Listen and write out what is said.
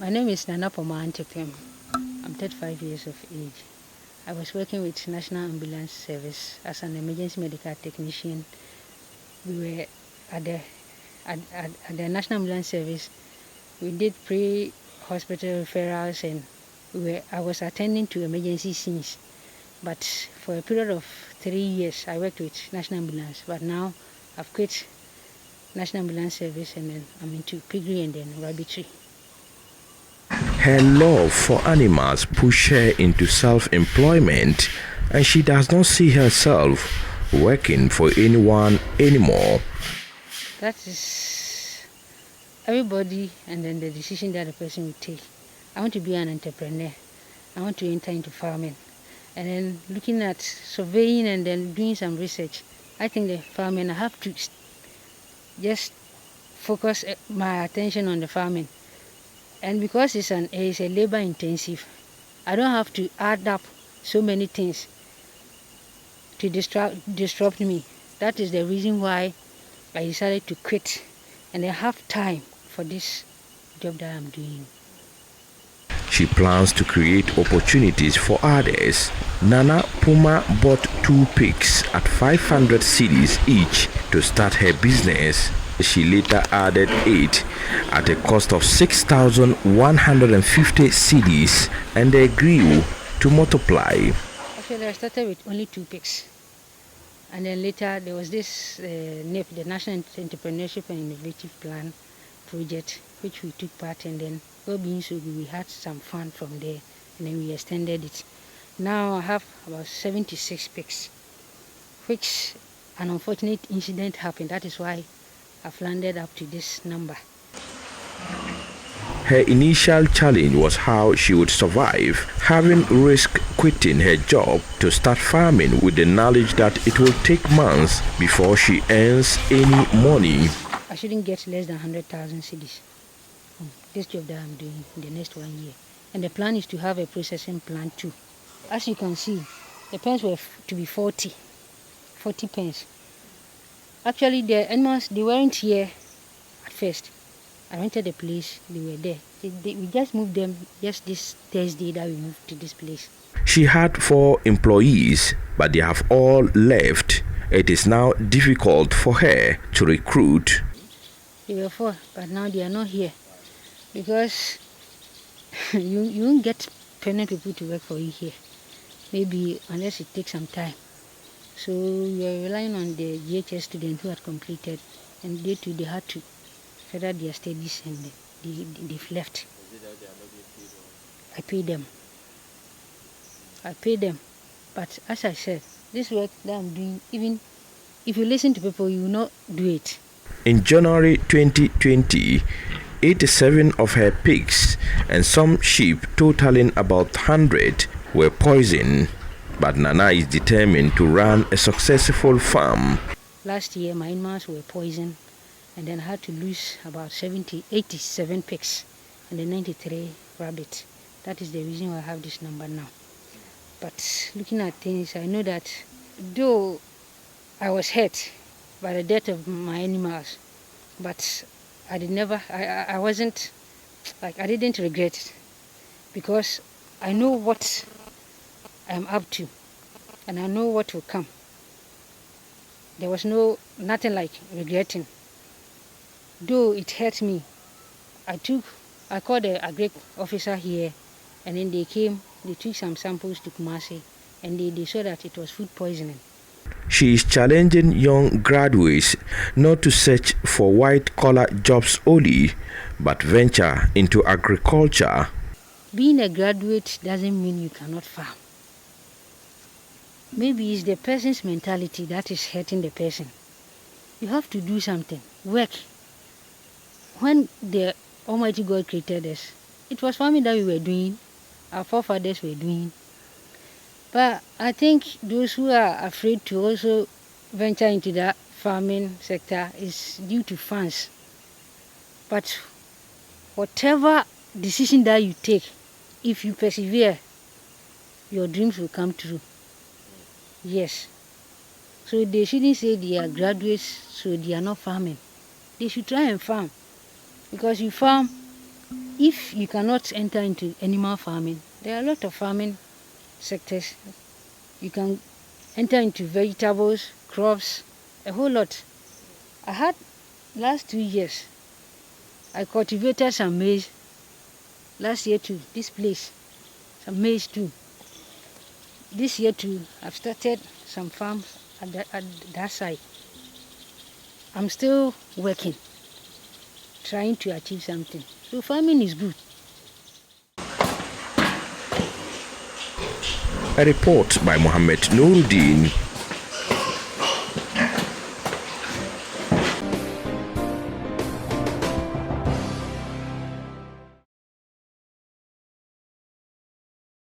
My name is Nana Poma Antepem. I'm 35 years of age. I was working with National Ambulance Service as an emergency medical technician. We were at the National Ambulance Service. We did pre-hospital referrals and I was attending to emergency scenes. But for a period of 3 years, I worked with National Ambulance. But now I've quit National Ambulance Service and then I'm into piggery and then rabbitry. Her love for animals pushed her into self-employment, and she does not see herself working for anyone anymore. That is everybody and then the decision that the person will take. I want to be an entrepreneur. I want to enter into farming. And then looking at surveying and then doing some research, I think the farming, I have to just focus my attention on the farming. And because it's a labor intensive, I don't have to add up so many things to disrupt me. That is the reason why I decided to quit and I have time for this job that I'm doing. She plans to create opportunities for others. Nana Puma bought 2 pigs at 500 cedis each to start her business. She later added 8 at a cost of 6,150 cedis, and they grew to multiply. Actually, I started with only 2 pigs. And then later there was this NEP, the National Entrepreneurship and Innovative Plan project, which we took part in. Then we had some fun from there and then we extended it. Now I have about 76 pigs, which an unfortunate incident happened. That is why I've landed up to this number. Her initial challenge was how she would survive, having risked quitting her job to start farming with the knowledge that it will take months before she earns any money. I shouldn't get less than 100,000 cedis from this job that I'm doing in the next 1 year. And the plan is to have a processing plant too. As you can see, the pens were to be 40 pens. Actually, the animals, they weren't here at first. I rented the place, they were there. We just moved them just this Thursday that we moved to this place. She had 4 employees, but they have all left. It is now difficult for her to recruit. They were 4, but now they are not here. Because you won't get permanent people to work for you here. Maybe unless it takes some time. So we are relying on the GHS students who had completed, and they too, they had to further their studies and they've left. I pay them. But as I said, this work that I'm doing, even if you listen to people, you will not do it. In January 2020, 87 of her pigs and some sheep totaling about 100 were poisoned. But Nana is determined to run a successful farm. Last year, my animals were poisoned, and then I had to lose about 87 pigs and then 93 rabbits. That is the reason why I have this number now. But looking at things, I know that though I was hurt by the death of my animals, but I didn't regret it, because I know what I'm up to, and I know what will come. There was nothing like regretting. Though it hurt me, I called the agric officer here, and then they came, they took some samples to Kumasi, and they saw that it was food poisoning. She is challenging young graduates not to search for white-collar jobs only, but venture into agriculture. Being a graduate doesn't mean you cannot farm. Maybe it's the person's mentality that is hurting the person. You have to do something, work. When the Almighty God created us, it was farming that we were doing, our forefathers were doing. But I think those who are afraid to also venture into that farming sector is due to funds. But whatever decision that you take, if you persevere, your dreams will come true. Yes. So they shouldn't say they are graduates, so they are not farming. They should try and farm. Because you farm, if you cannot enter into animal farming, there are a lot of farming sectors. You can enter into vegetables, crops, a whole lot. I had last 2 years, I cultivated some maize. Last year too, this place, some maize too. This year too, I've started some farms at that side. I'm still working, trying to achieve something. So farming is good. A report by Mohammed NURUDEEN